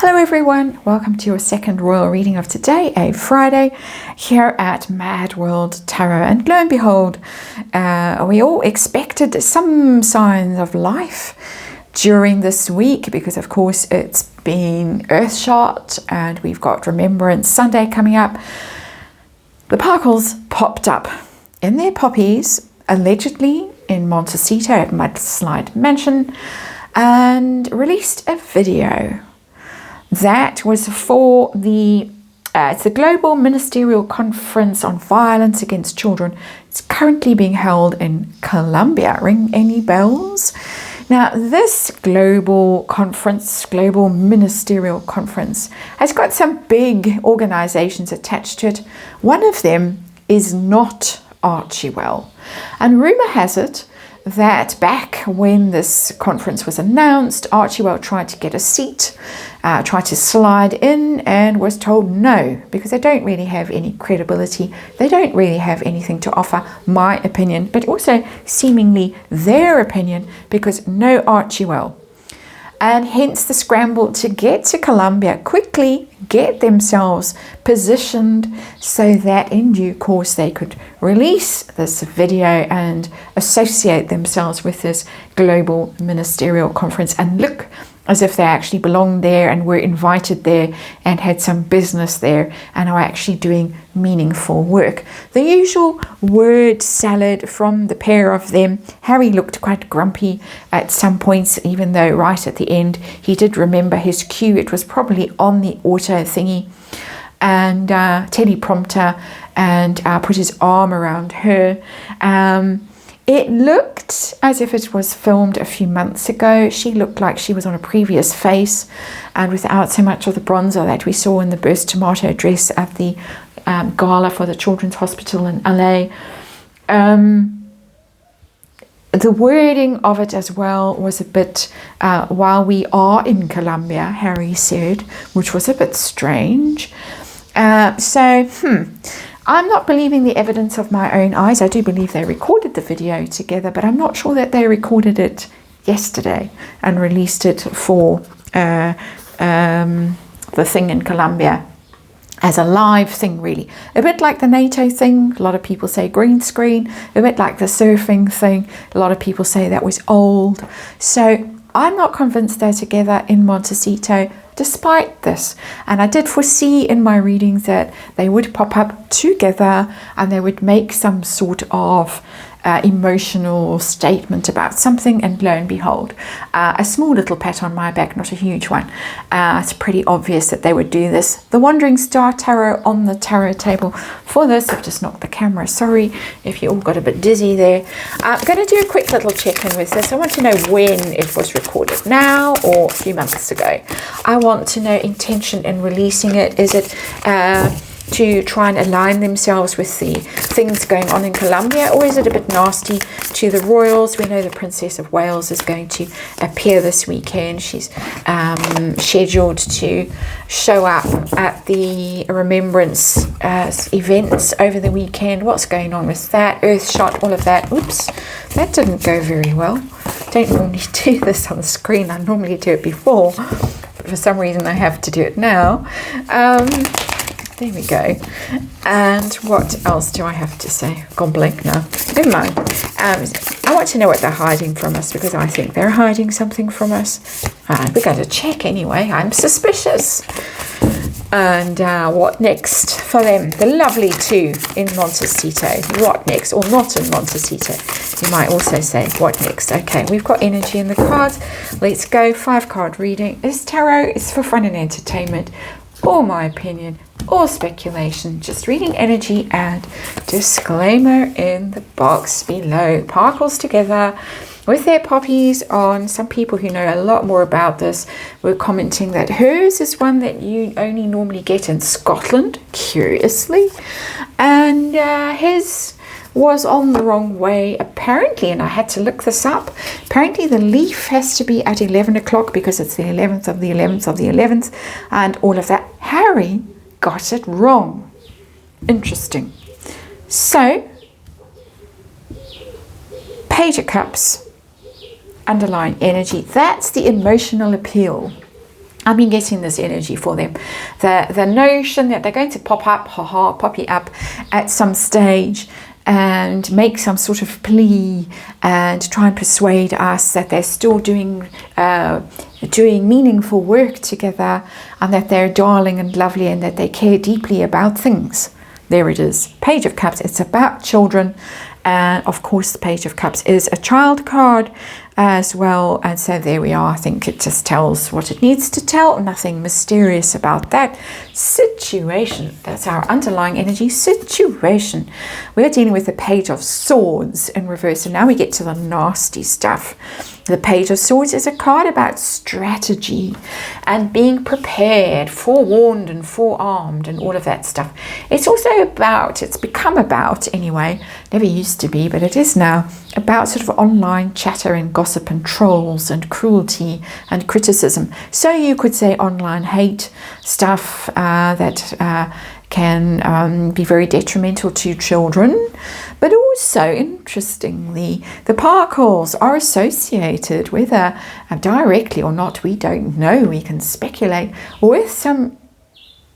Hello everyone, welcome to your second royal reading of today, a Friday, here at Mad World Tarot. And lo and behold, we all expected some signs of life during this week because of course it's been Earthshot and we've got Remembrance Sunday coming up. The Parkles popped up in their poppies, allegedly in Montecito at Mudslide Mansion, and released a video. That was for it's the Global Ministerial Conference on Violence Against Children. It's currently being held in Colombia. Ring any bells? Now, this global conference, Global Ministerial Conference, has got some big organizations attached to it. One of them is not Archewell. And rumor has it that back when this conference was announced, Archewell tried to get a seat, tried to slide in, and was told no, because they don't really have any credibility. They don't really have anything to offer, my opinion, but also seemingly their opinion, because no Archewell. And hence the scramble to get to Colombia quickly, get themselves positioned so that in due course they could release this video and associate themselves with this global ministerial conference and look as if they actually belonged there and were invited there and had some business there and are actually doing meaningful work. The usual word salad from the pair of them. Harry looked quite grumpy at some points, even though right at the end he did remember his cue. It was probably on the auto thingy and teleprompter, and put his arm around her. It looked as if it was filmed a few months ago. She looked like she was on a previous face and without so much of the bronzer that we saw in the burst tomato dress at the gala for the Children's Hospital in LA. The wording of it as well was a bit, while we are in Colombia, Harry said, which was a bit strange. I'm not believing the evidence of my own eyes. I do believe they recorded the video together, but I'm not sure that they recorded it yesterday and released it for the thing in Colombia as a live thing, really. A bit like the NATO thing. A lot of people say green screen. A bit like the surfing thing. A lot of people say that was old. So I'm not convinced they're together in Montecito despite this, and I did foresee in my readings that they would pop up together and they would make some sort of emotional statement about something, and lo and behold, a small little pat on my back, not a huge one. It's pretty obvious that they would do this. The Wandering Star Tarot on the tarot table for this. I've just knocked the camera, sorry if you all got a bit dizzy there. I'm going to do a quick little check-in with this. I want to know when it was recorded, now or a few months ago. I want to know intention in releasing it. Is it to try and align themselves with the things going on in Colombia, or is it a bit nasty to the royals? We know the Princess of Wales is going to appear this weekend. She's scheduled to show up at the Remembrance events over the weekend. What's going on with that? Earthshot, all of that. Oops, that didn't go very well. Don't normally do this on the screen. I normally do it before, but for some reason I have to do it now. There we go. And what else do I have to say? Gone blank now. Never mind. I want to know what they're hiding from us, because I think they're hiding something from us. We're going to check anyway. I'm suspicious. And what next for them? The lovely two in Montecito. What next? Or not in Montecito. You might also say, what next? Okay, we've got energy in the cards. Let's go. 5-card reading. This tarot is for fun and entertainment, or my opinion, or speculation. Just reading energy, and disclaimer in the box below. Parkles together with their poppies on. Some people who know a lot more about this were commenting that hers is one that you only normally get in Scotland, curiously, and his was on the wrong way apparently, and I had to look this up. Apparently the leaf has to be at 11 o'clock because it's the 11th of the 11th of the 11th and all of that. Harry got it wrong. Interesting. So, Page of Cups, underlying energy, that's the emotional appeal. I've been getting this energy for them. The notion that they're going to poppy up at some stage and make some sort of plea and try and persuade us that they're still doing meaningful work together, and that they're darling and lovely, and that they care deeply about things. There it is. Page of Cups. It's about children. And of course, the Page of Cups is a child card as well. And so there we are. I think it just tells what it needs to tell. Nothing mysterious about that. Situation. That's our underlying energy. Situation. We're dealing with the Page of Swords in reverse. And now we get to the nasty stuff. The Page of Swords is a card about strategy and being prepared, forewarned and forearmed and all of that stuff. It's also about, it's become about anyway, never used to be, but it is now, about sort of online chatter and gossip and trolls and cruelty and criticism. So you could say online hate stuff that can be very detrimental to children. But also, interestingly, the Parkles are associated, whether directly or not, we don't know, we can speculate, with some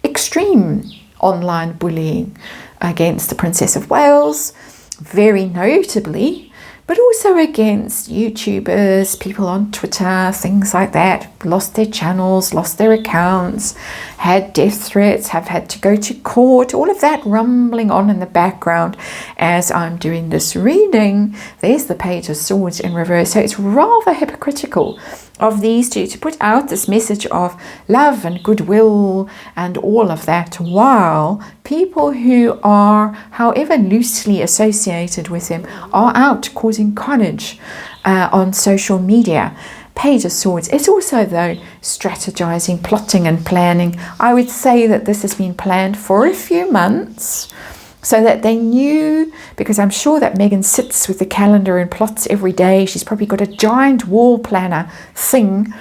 extreme online bullying against the Princess of Wales, very notably, but also against YouTubers, people on Twitter, things like that, lost their channels, lost their accounts, had death threats, have had to go to court, all of that rumbling on in the background as I'm doing this reading. There's the Page of Swords in reverse. So it's rather hypocritical of these two to put out this message of love and goodwill and all of that, while people who are, however loosely associated with them, are out causing carnage on social media. Page of Swords. It's also, though, strategizing, plotting and planning. I would say that this has been planned for a few months, so that they knew, because I'm sure that Megan sits with the calendar and plots every day. She's probably got a giant wall planner thing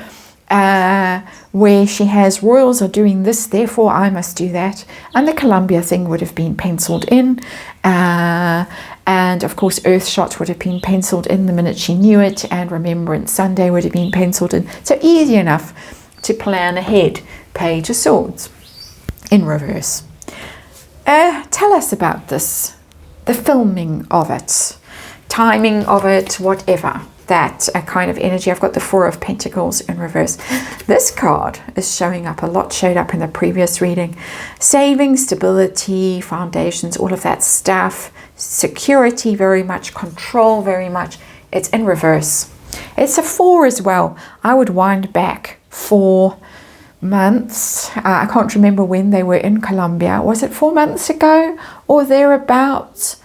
where she has royals are doing this, therefore I must do that. And the Columbia thing would have been penciled in. And of course, Earthshot would have been penciled in the minute she knew it. And Remembrance Sunday would have been penciled in. So easy enough to plan ahead. Page of Swords in reverse. Tell us about this, the filming of it, timing of it, whatever, that kind of energy. I've got the Four of Pentacles in reverse. This card is showing up a lot, showed up in the previous reading. Saving, stability, foundations, all of that stuff, security very much, control very much. It's in reverse. It's a 4 as well. I would wind back 4 months. I can't remember when they were in Colombia. Was it 4 months ago or thereabouts?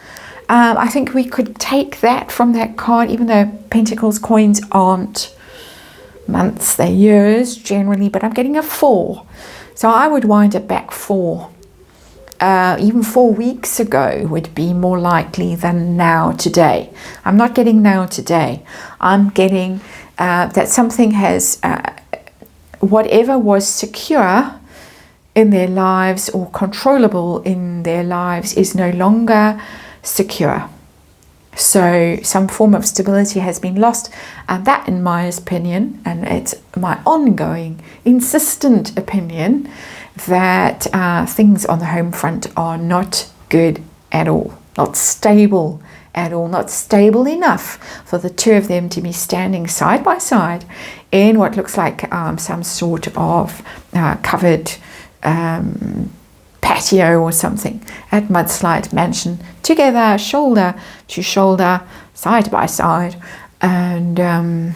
I think we could take that from that card, even though Pentacles coins aren't months, they're years generally, but I'm getting a 4. So I would wind it back 4. Even 4 weeks ago would be more likely than now today. I'm not getting now today. I'm getting that something has whatever was secure in their lives or controllable in their lives is no longer secure. So some form of stability has been lost, and that, in my opinion, and it's my ongoing insistent opinion, that things on the home front are not good at all, not stable at all, not stable enough for the two of them to be standing side by side in what looks like some sort of covered patio or something at Mudslide Mansion, together, shoulder to shoulder, side by side, and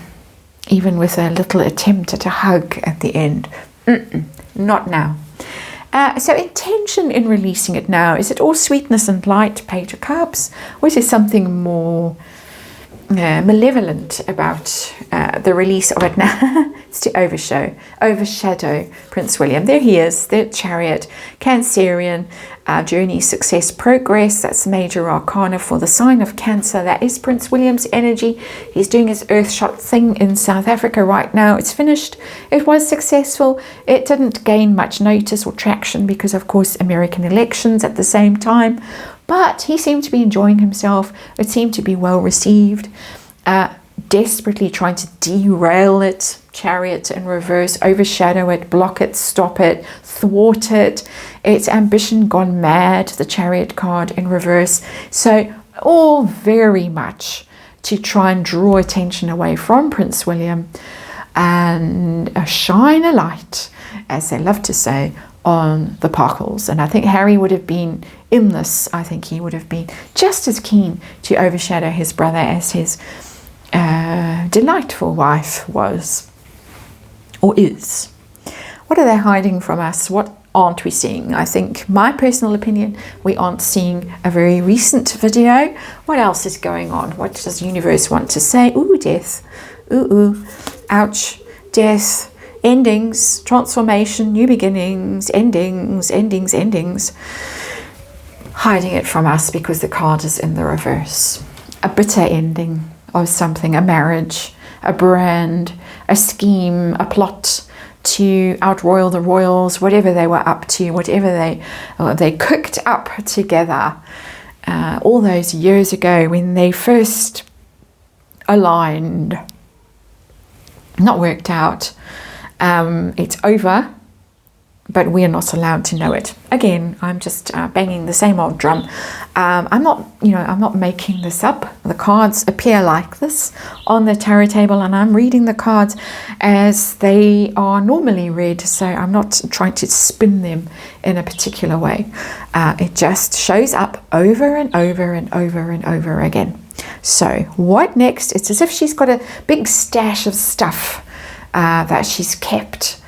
even with a little attempt at a hug at the end. Not now. So intention in releasing it now, is it all sweetness and light, Page of Cups, or is there something more malevolent about the release of it now? It's to overshadow Prince William. There he is, the Chariot, Cancerian, journey, success, progress. That's major arcana for the sign of Cancer. That is Prince William's energy. He's doing his Earthshot thing in South Africa right now. It's finished. It was successful. It didn't gain much notice or traction because, of course, American elections at the same time. But he seemed to be enjoying himself. It seemed to be well received. Desperately trying to derail it, Chariot in reverse, overshadow it, block it, stop it, thwart it. It's ambition gone mad, the Chariot card in reverse. So all very much to try and draw attention away from Prince William and shine a light, as they love to say, on the Parkles. And I think Harry would have been in this. I think he would have been just as keen to overshadow his brother as his delightful wife was, or is. What are they hiding from us? What aren't we seeing? I think, my personal opinion, we aren't seeing a very recent video. What else is going on? What does the universe want to say? Ooh, death. Ooh, ouch. Death. Endings. Transformation. New beginnings. Endings. Endings. Endings. Hiding it from us because the card is in the reverse. A bitter ending of something. A marriage. A brand. A scheme. A plot to outroyal the royals, whatever they were up to, whatever they cooked up together all those years ago when they first aligned. Not worked out. It's over, but we are not allowed to know it. Again, I'm just banging the same old drum. I'm not making this up. The cards appear like this on the tarot table, and I'm reading the cards as they are normally read. So I'm not trying to spin them in a particular way. It just shows up over and over and over and over again. So what next? It's as if she's got a big stash of stuff that she's kept,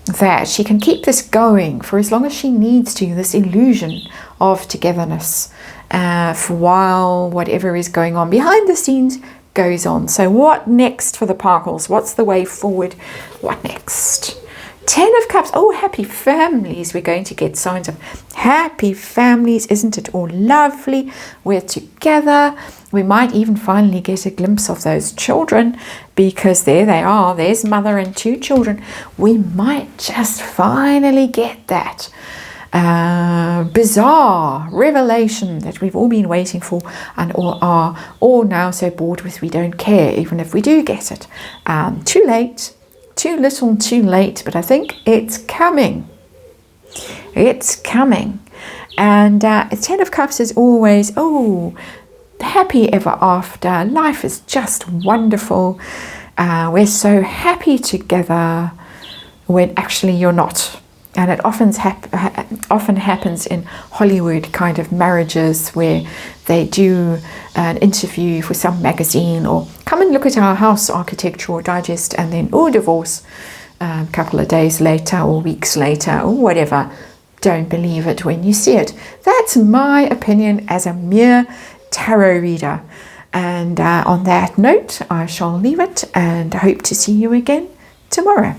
that she can keep this going for as long as she needs to, this illusion of togetherness, for while whatever is going on behind the scenes goes on. So what next for the Parkles? What's the way forward? What next? 10 of Cups. Oh, happy families. We're going to get signs of happy families. Isn't it all lovely? We're together. We might even finally get a glimpse of those children, because there they are. There's mother and 2 children. We might just finally get that bizarre revelation that we've all been waiting for, and are all now so bored with we don't care, even if we do get it. Too late. Too little, too late, but I think it's coming. It's coming. And 10 of Cups is always, oh, happy ever after. Life is just wonderful. We're so happy together, when actually you're not. And it often happens in Hollywood kind of marriages, where they do an interview for some magazine, or come and look at our house architectural digest, and then, oh, divorce a couple of days later or weeks later or whatever. Don't believe it when you see it. That's my opinion as a mere tarot reader. And on that note, I shall leave it, and hope to see you again tomorrow.